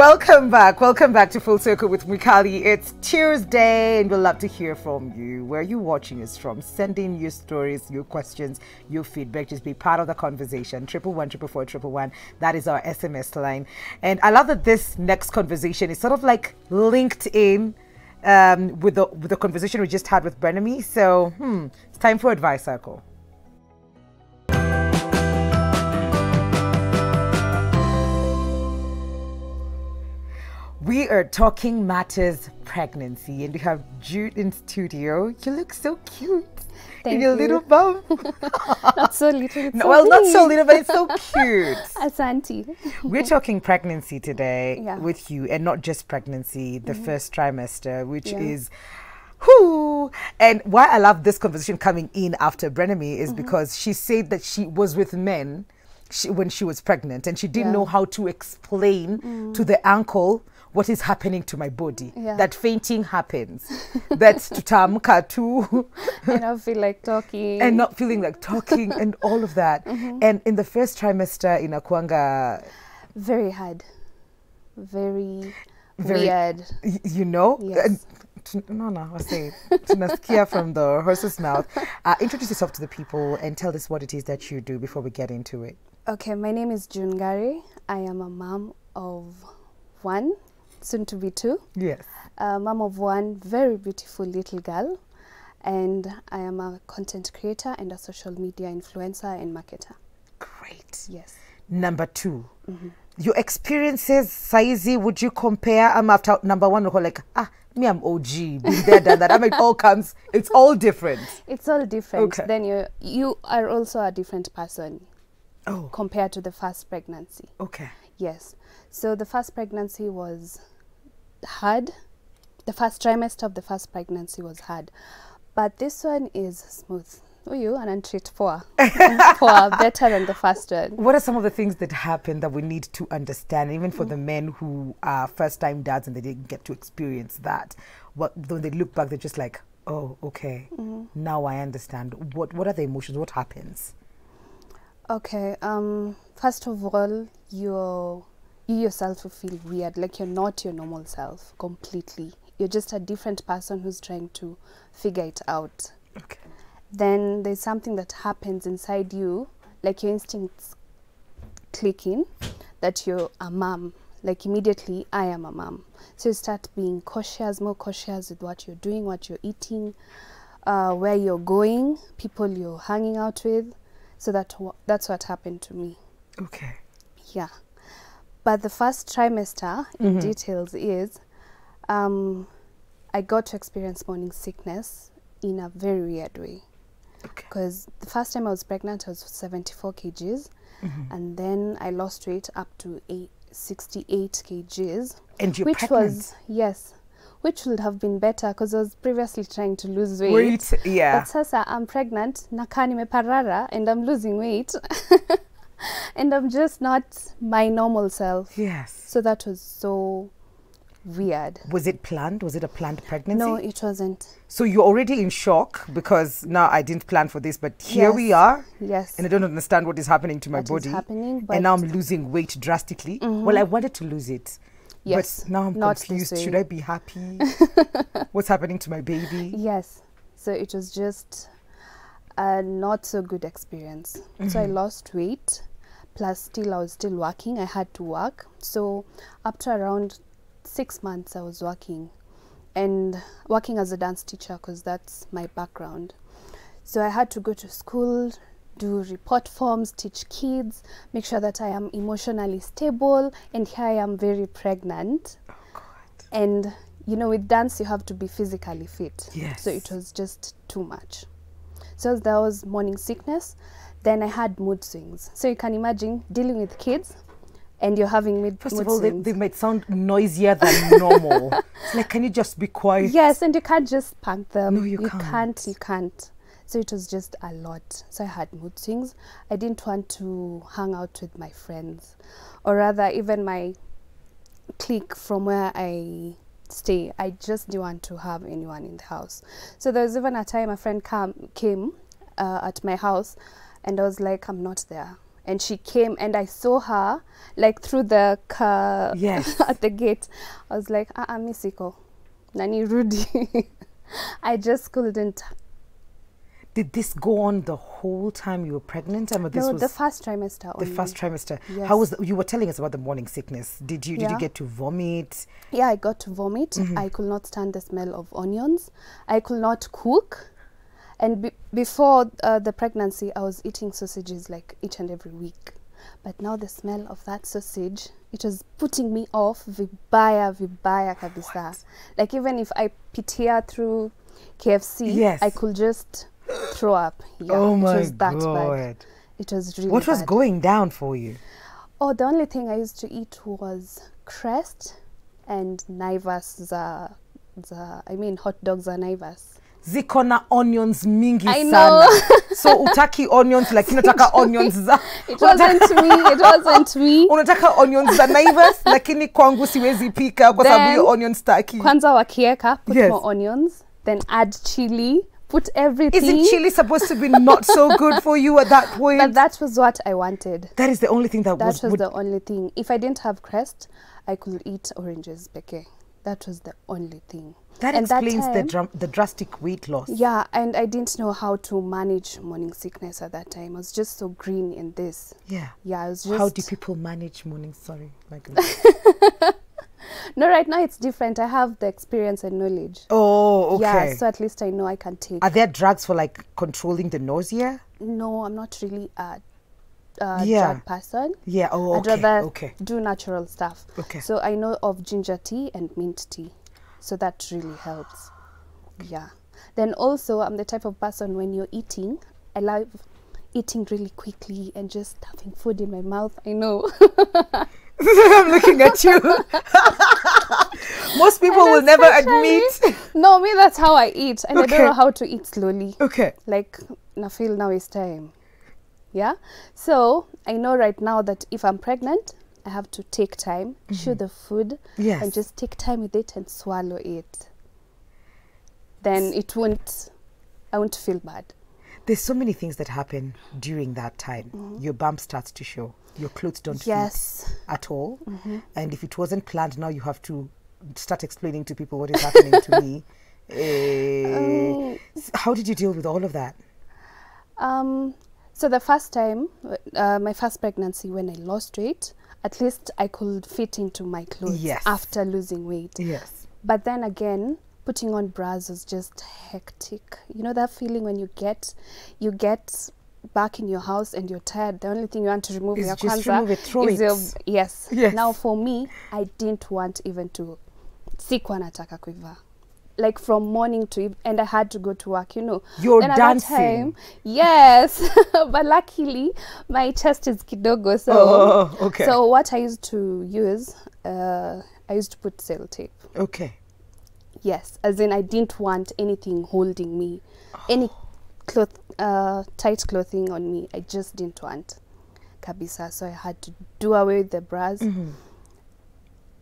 Welcome back to Full Circle with Mikali. It's Tuesday and we'd love to hear from you. Where are you watching us from? Send in your stories, your questions, your feedback. Just be part of the conversation. 111-444-111. That is our SMS line. And I love that this next conversation is sort of like linked in with the conversation we just had with Brenami. So it's time for Advice Circle. We are talking matters pregnancy, and we have Jude in studio. You look so cute. Thank in your you. little bum. Not so little. It's No, so well, not big. so little, but it's so cute. Asante. We're talking pregnancy today Yeah. with you, and not just pregnancy, the first trimester, which Yeah. is whoo. And why I love this conversation coming in after Brenami is because she said that she was with men when she was pregnant, and she didn't Yeah. know how to explain to the uncle what is happening to my body. Yeah. That fainting happens. That's tutamuka too. And I feel like talking. And not feeling like talking and all of that. And in the first trimester in Akwanga, Very hard. Very weird. you know? Yes. No, I say tunasikia from the horse's mouth. Introduce yourself to the people and tell us what it is that you do before we get into it. Okay, my name is June Gary. I am a mom of one, soon to be two. Yes. Mom of one very beautiful little girl. And I am a content creator and a social media influencer and marketer. Great. Yes. Number two, your experiences, Saizi, would you compare? I'm after number one, you're like, me, I'm OG, been there, done that. I mean, it's all different. It's all different. Okay. Then you are also a different person Oh, compared to the first pregnancy. okay. Yes. So the first pregnancy was hard. The first trimester of the first pregnancy was hard. But this one is smooth. Oh, you and treat for better than the first one. What are some of the things that happen that we need to understand, even for the men who are first-time dads and they didn't get to experience that? When they look back, they're just like, oh, okay, now I understand. What are the emotions? What happens? Okay. First of all, you yourself will feel weird, like you're not your normal self completely. You're just a different person who's trying to figure it out. Okay. Then there's something that happens inside you, like your instincts clicking, that you're a mom. Like immediately, I am a mom. So you start being cautious, more cautious with what you're doing, what you're eating, where you're going, people you're hanging out with. So that's what happened to me. Okay. Yeah. But the first trimester in details is I got to experience morning sickness in a very weird way. Okay. Because the first time I was pregnant, I was 74 kgs. And then I lost weight up to 68 kgs. And you're which pregnant? was, yes, which would have been better because I was previously trying to lose weight. Wait, yeah. But sasa I'm pregnant, nakaa nimeparara, and I'm losing weight. And I'm just not my normal self. Yes. So that was so weird. Was it planned? Was it a planned pregnancy? No, it wasn't. So you're already in shock because now I didn't plan for this, but here we Yes. are. Yes. And I don't understand what is happening to my What is body. happening, but And now I'm losing weight drastically. Well, I wanted to lose it. Yes, But now I'm not confused. this way. Should I be happy? What's happening to my baby? Yes. So it was just a not so good experience. So I lost weight. Plus I was still working. I had to work. So up to around 6 months I was working. And working as a dance teacher because that's my background. So I had to go to school, do report forms, teach kids, make sure that I am emotionally stable. And here I am very pregnant. Oh, God. And you know, with dance you have to be physically fit. Yes. So it was just too much. So there was morning sickness. Then I had mood swings. So you can imagine dealing with kids and you're having mood First of all, swings. they might sound noisier than normal. It's like, can you just be quiet? Yes, and you can't just punk them. No, you can't. You can't. So it was just a lot. So I had mood swings. I didn't want to hang out with my friends. Or rather, even my clique from where I stay. I just didn't want to have anyone in the house. So there was even a time a friend came at my house and I was like, I'm not there. and she came and I saw her like through the car Yes. at the gate. I was like, misiko nani rudi. I just couldn't. Did this go on the whole time you were pregnant? I mean, this No, was the first trimester the only. first trimester. Yes. How was you were telling us about the morning sickness? Did you Yeah. get to vomit? Yeah, I got to vomit. I could not stand the smell of onions. I could not cook. And before the pregnancy, I was eating sausages like each and every week. But now the smell of that sausage, it was putting me off vibaya kabisa. Like even if I pitia through KFC, Yes. I could just throw up. Yeah, Oh my it was that God. bad. It was really What was bad. going down for you? Oh, the only thing I used to eat was crest and naivas hot dogs are naivas. Ziko na onions mingi I sana. know. So utaki onions lakini unataka onions za It wasn't me. It wasn't me. unataka onions za Naivas lakini kwangu siwezi pika kwa sababu hiyo onion staki. Kwanza wakieka, put Yes. more onions, then add chili, put everything. Isn't chili supposed to be not so good for you at that point? But that was what I wanted. That is the only thing that That was would the only thing. If I didn't have crest, I could eat oranges peke. That was the only thing. that And that explains time- the drastic weight loss. Yeah, and I didn't know how to manage morning sickness at that time. I was just so green in this. Yeah. Yeah, I was just... How do people manage morning? Sorry, Michael. No, right now it's different. I have the experience and knowledge. Oh, okay. Yeah, so at least I know I can take. Are there drugs for like controlling the nausea? No, I'm not really a Yeah. drug person. Yeah. Oh, okay. I'd rather Okay. do natural stuff. Okay. So I know of ginger tea and mint tea. So that really helps. Yeah. Then also, I'm the type of person when you're eating, I love eating really quickly and just having food in my mouth. I know. I'm looking at you. Most people will never admit. No, me, that's how I eat. And I Okay. don't know how to eat slowly. Okay. Like, I feel now is time. Yeah. So I know right now that if I'm pregnant, I have to take time, chew the food, Yes. and just take time with it and swallow it. Then I won't feel bad. There's so many things that happen during that time. Your bump starts to show. Your clothes don't Yes. fit at all. And if it wasn't planned, now you have to start explaining to people what is happening to me. How did you deal with all of that? So the first time, my first pregnancy, when I lost weight, at least I could fit into my clothes Yes. after losing weight. Yes. But then again, putting on bras was just hectic. You know that feeling when you get back in your house and you're tired. The only thing you want to remove Is your just kwanza remove it, throw is it. your yes. Yes. Now for me, I didn't want even to sikuwa nataka kuiva. Like from morning to and I had to go to work, you know. You're Then at dancing. that time, yes. But luckily my chest is kidogo, so Oh, okay. so what I used to use, I used to put cell tape. Okay. Yes, as in I didn't want anything holding me, any tight clothing on me. I just didn't want kabisa. So I had to do away with the bras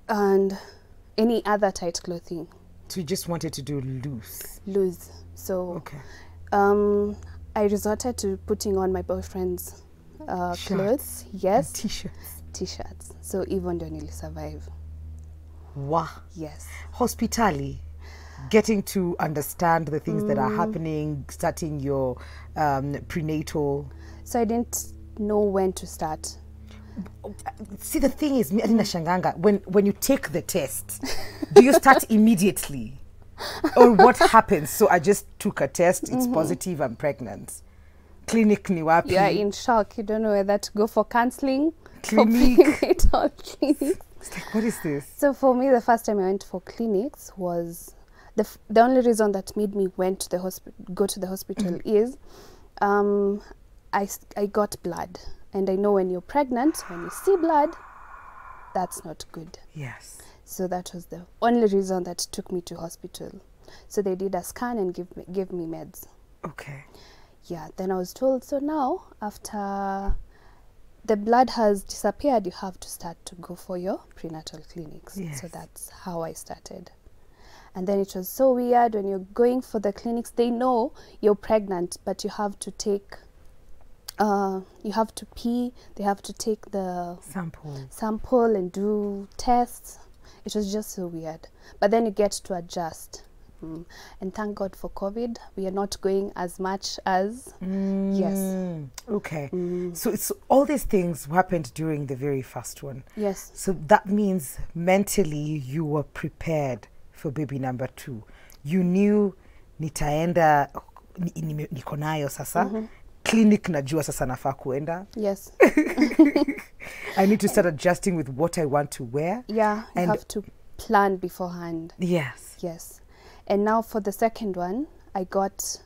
and any other tight clothing, So you just wanted to do loose. loose. So Okay. I resorted to putting on my boyfriend's Shirts. clothes. Yes, T-shirts. t-shirts. So even though nearly survive. Wow. Yes. Hospitali, getting to understand the things that are happening, starting your prenatal. So I didn't know when to start. See, the thing is, Alina Shanganga, when you take the test, do you start immediately? Or what happens? So I just took a test, it's positive, I'm pregnant. Clinic ni wapi? You're in shock. You don't know whether to go for counseling, Clinic. for prenatal clinics. It's like, what is this? So for me, the first time I went for clinics was the only reason that made me go to the hospital is I got blood, and I know when you're pregnant, when you see blood, that's not good. Yes. So that was the only reason that took me to hospital. So they did a scan and gave me meds. Okay. Yeah, then I was told, so now after the blood has disappeared, you have to start to go for your prenatal clinics. Yes. So that's how I started. And then it was so weird when you're going for the clinics, they know you're pregnant, but you have to take you have to pee, they have to take the sample and do tests. It was just so weird. But then you get to adjust. And thank God for COVID. We are not going as much as yes. Okay. So it's all these things happened during the very first one. Yes. So that means mentally you were prepared for baby number 2. You knew nitaenda niko nayo sasa. Clinic najua sasa nafaa kuenda. Yes. I need to start adjusting with what I want to wear. Yeah, you and have to plan beforehand. Yes. Yes. And now for the second one, I got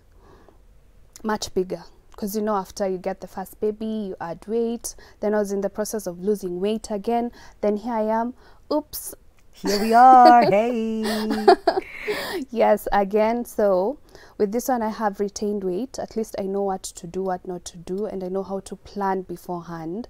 much bigger. Because, you know, after you get the first baby, you add weight. Then I was in the process of losing weight again. Then here I am. Oops. Here we are. Hey. Yes, again. So with this one, I have retained weight. At least I know what to do, what not to do. And I know how to plan beforehand.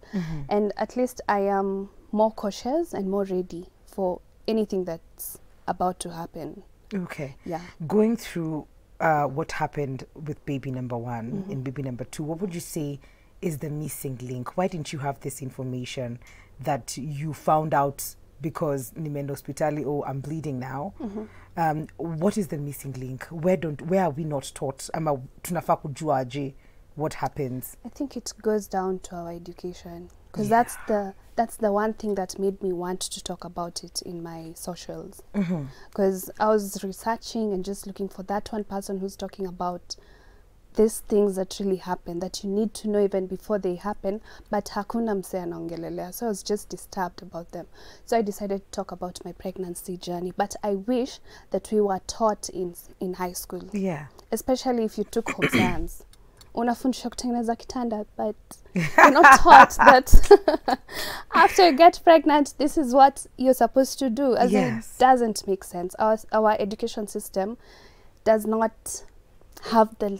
And at least I am more cautious and more ready for anything that's about to happen. Okay. Yeah. Going through what happened with baby number 1 and baby number 2, what would you say is the missing link? Why didn't you have this information that you found out because nimeenda hospitali, oh, I'm bleeding now? What is the missing link? Where are we not taught? Ama tunafaa kujua aje what happens? I think it goes down to our education, because that's the one thing that made me want to talk about it in my socials. Because I was researching and just looking for that one person who's talking about these things that really happen, that you need to know even before they happen, but hakuna msee anaongelelea. So I was just disturbed about them. So I decided to talk about my pregnancy journey. But I wish that we were taught in high school. Yeah. Especially if you took home science. Unafundishwa kutengeneza kitanda, but you're not taught that after you get pregnant, this is what you're supposed to do. As in, it doesn't make sense. Our education system does not have the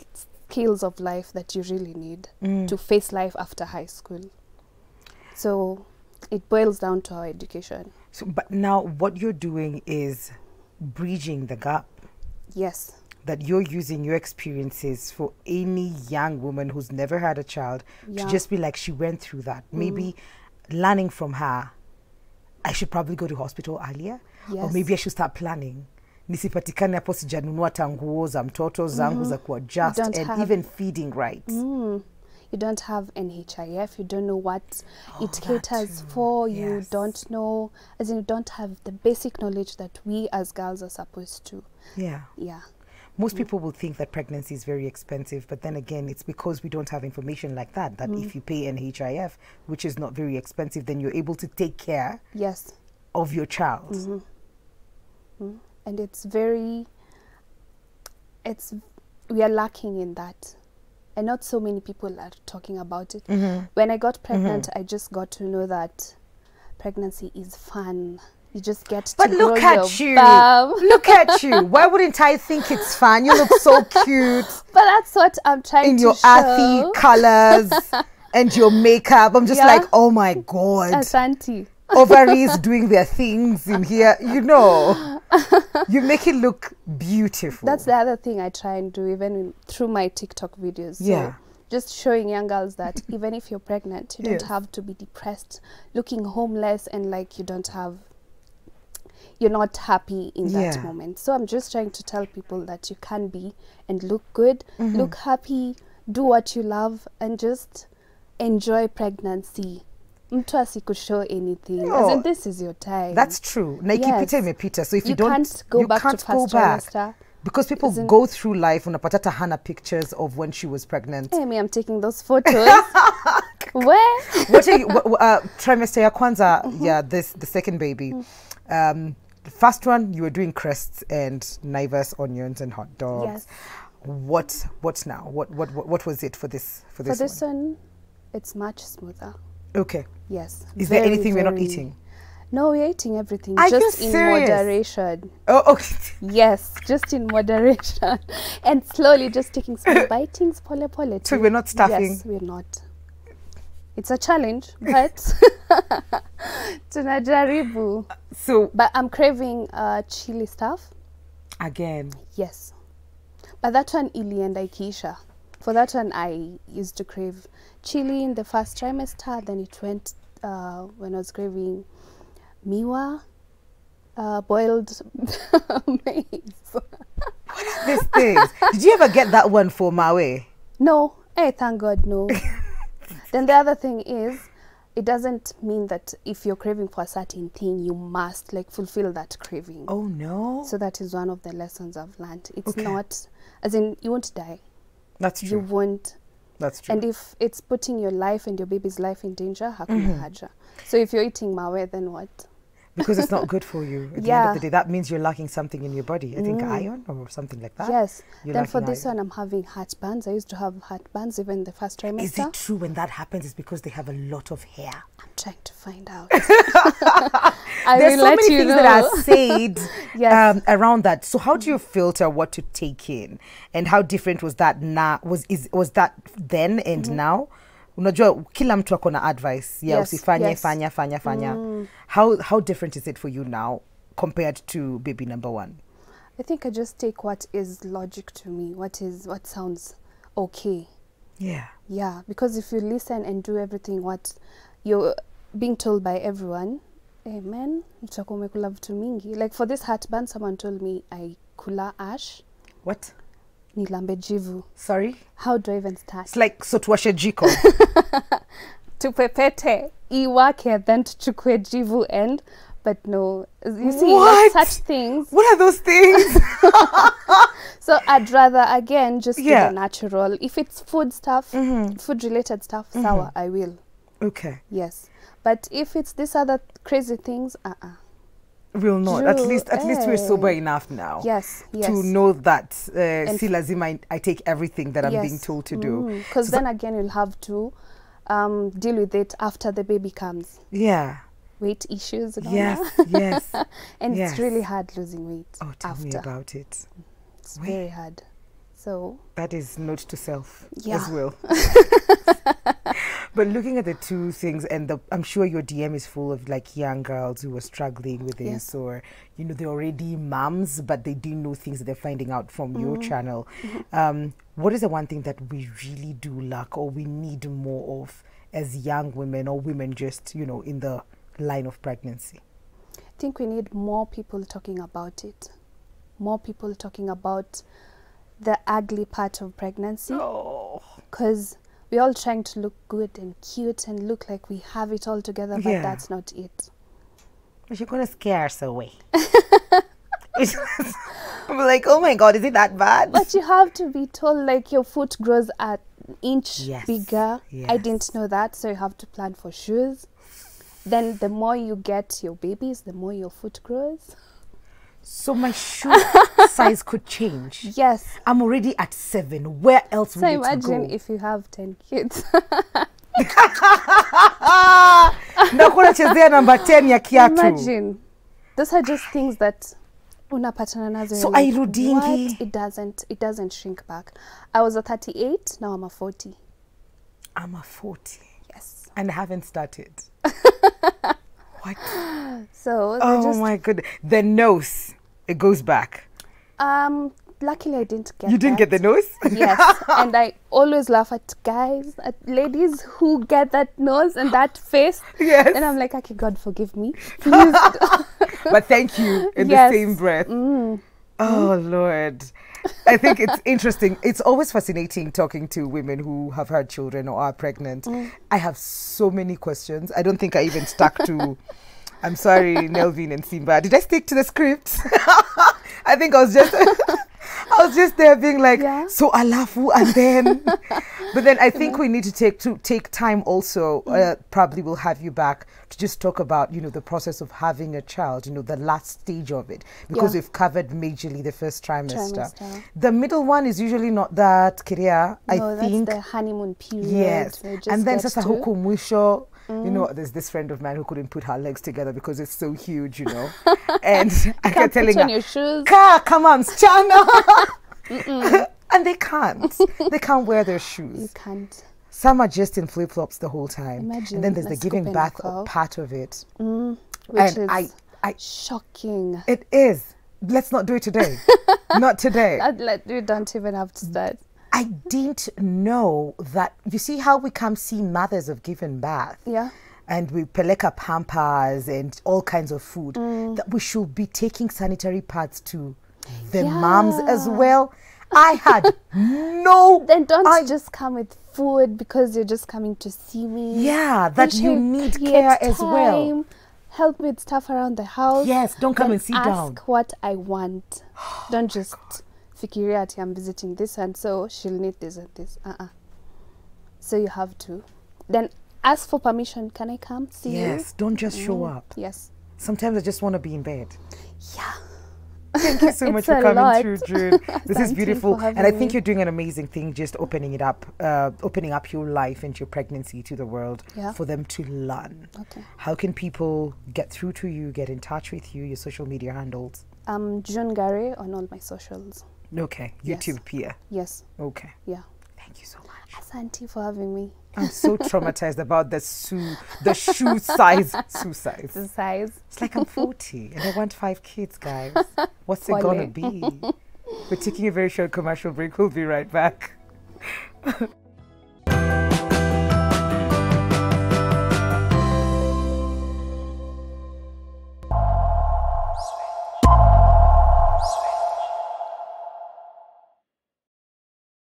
skills of life that you really need to face life after high school. So it boils down to our education. So, but now what you're doing is bridging the gap. Yes. That you're using your experiences for any young woman who's never had a child to just be like, she went through that. Maybe learning from her, I should probably go to hospital earlier. Or maybe I should start planning. Nisipatikane hapo sijanunua tanguo za mtoto zangu za kuadjust and even feeding right. You don't have NHIF, you don't know what it caters for, you don't know, as in you don't have the basic knowledge that we as girls are supposed to. Yeah. Most people will think that pregnancy is very expensive, but then again, it's because we don't have information like that, that if you pay NHIF, which is not very expensive, then you're able to take care of your child. And we are lacking in that. And not so many people are talking about it. When I got pregnant, I just got to know that pregnancy is fun. You just get to grow look at your you. bum. Look at you. Why wouldn't I think it's fun? You look so cute. But that's what I'm trying to show. In your earthy colors and your makeup. I'm just like, oh my God. Asante. Ovaries doing their things in here. You know, you make it look beautiful. That's the other thing I try and do, even through my TikTok videos. So just showing young girls that even if you're pregnant, you don't have to be depressed, looking homeless, and like you're not happy in that moment. So I'm just trying to tell people that you can be and look good, look happy, do what you love, and just enjoy pregnancy. Mtu asikushow anything. As in, this is your time. That's true. Na ikipita imepita. So if you can't go back to first trimester. Because people go through life, unapata Hannah pictures of when she was pregnant. Hey, me, I'm taking those photos. Where? What trimester ya kwanza, the second baby. The first one, you were doing crests and Naivas, onions and hot dogs. What now? What was it for this one? For this one, it's much smoother. Okay. Yes. Is there anything we're not eating? No, we're eating everything. Are just you in serious? Moderation. Oh, okay. Yes, just in moderation. And slowly just taking small bitings, pole. So we're not stuffing? Yes, we're not. It's a challenge, but tunajaribu. But I'm craving chili stuff. Again? Yes. But that one ilienda ikiisha. For that one, I used to crave chili in the first trimester. Then it went when I was craving miwa, boiled maize. These things. Did you ever get that one for Mawe? No, thank God, no. Then the other thing is, it doesn't mean that if you're craving for a certain thing, you must like fulfill that craving. Oh no. So that is one of the lessons I've learned. It's Okay. not, as in, you won't die. That's You true. won't. That's true. And if it's putting your life and your baby's life in danger, hakuna haja. So if you're eating mawe, then what? Because it's not good for you. At the end Yeah. of the day, that means you're lacking something in your body. I think iron or something like that. Yes. You're Then for lacking this iron. one, I'm having heartburns. I used to have heartburns even the first trimester. Is it true when that happens it's because they have a lot of hair? I'm trying to find out. I There's will so let many you things know. that are said Yes. around that. So how do you filter what to take in, and how different was that now? Was that then and now? Unajua kila mtu ako na advice. Yeah, Yes, usifanye yes. fanya. How different is it for you now compared to baby number one? I think I just take what is logic to me, what sounds okay. Yeah. Yeah, because if you listen and do everything what you're being told by everyone, man, utakuwa umekula vitu mingi. Like for this heartburn, someone told me I kula ash, What? nilambe jivu. Sorry? How do I even start? It's like so tuwashe jiko. Tupepete, iwake, then tuchukue jivu and, but no. You see, What? like such things. What are those things? So I'd rather, again, just Yeah. do the natural. If it's food stuff, food-related stuff, sour, I will. Okay. Yes. But if it's this other crazy things, We'll not. At True. least we're sober enough now. Yes, yes. To know that si lazima I take everything that I'm being told to do. Because So then again, you'll have to deal with it after the baby comes. Yeah. Weight issues and all Yes. that. Yes. And Yes. it's really hard losing weight Oh, tell me after. about it. It's very hard. So, That is note to self as Yeah. well. But looking at the two things, and I'm sure your DM is full of like young girls who are struggling with this, Yes. or they're already moms, but they didn't know things that they're finding out from your channel. What is the one thing that we really do lack, or we need more of as young women, or women just in the line of pregnancy? I think we need more people talking about it. More people talking about the ugly part of pregnancy. Oh, Because we're all trying to look good and cute and look like we have it all together, but Yeah. that's not it. you're gonna scare us away. I'm like, oh my God, is it that bad? But you have to be told like your foot grows an inch Yes, bigger. I yes. didn't know that, so you have to plan for shoes. Then the more you get your babies, the more your foot grows. So my shoe size could change. Yes. I'm already at 7. Where else So would it imagine go? if you have 10 kids. Ndakuwa nachezea number 10 ya kiatu. Imagine. Those are just things that unapatana nazo. So you're like, hairudingi? what? It doesn't shrink back. I was a 38, now I'm a 40. I'm a 40 Yes. and I haven't started. What? So they Oh just my goodness. The nose, it goes back. luckily I didn't get You didn't that. get the nose? Yes. And I always laugh at guys, at ladies who get that nose and that face. Yes. And I'm like, okay, God forgive me. Please. But thank you in Yes. the same breath. Oh, Lord. I think it's interesting. It's always fascinating talking to women who have had children or are pregnant. I have so many questions. I don't think I even stuck to... I'm sorry, Nelvin and Simba. Did I stick to the script? I think I was just there being like, Yeah. so alafu, and then... But then I think we need to take time also. Probably we'll have you back to just talk about, the process of having a child, the last stage of it. Because Yeah. we've covered majorly the first trimester. Trimester. The middle one is usually not that clear, I No, think. that's the honeymoon period. Yes. where you just And then get sasa to- huku mwisho, there's this friend of mine who couldn't put her legs together because it's so huge, And I Can't kept telling put on her, your shoes. come on, msichana. And they can't. They can't wear their You shoes. can't. Some are just in flip-flops the whole time. Imagine And then there's a the scoop giving and a back cup. part of it. Which And is I shocking. it is. Let's not do it today. Not today. You don't even have to start. I didn't know that. You see how we come see mothers of given birth? Yeah. And we peleka pampers and all kinds of food, that we should be taking sanitary pads to the moms as well. I had no. Then don't just come with food because you're just coming to see me. Yeah, that you need care as well. Help with stuff around the house. Yes, don't come and sit down. Ask what I want. Don't just fikiria ati I'm visiting this and so she'll need this and this. So you have to. Then ask for permission. Can I come see you? Yes, don't just show up. Yes. Sometimes I just want to be in bed. Yeah. Thank you so much for coming through, June. This is Thank you beautiful. for And I having think me. you're doing an amazing thing, just opening up your life and your pregnancy to the world for them to learn. Okay. How can people get through to you, get in touch with you, your social media handles? June Gary on all my socials. Okay. YouTube Pia. Yes. Okay. Yeah. Thank you so much. Asante for having me. I'm so traumatized about the shoe size. Shoe size. The size. It's like I'm 40 and I want 5 kids, guys. What's it Wale. gonna be? We're taking a very short commercial break. We'll be right back.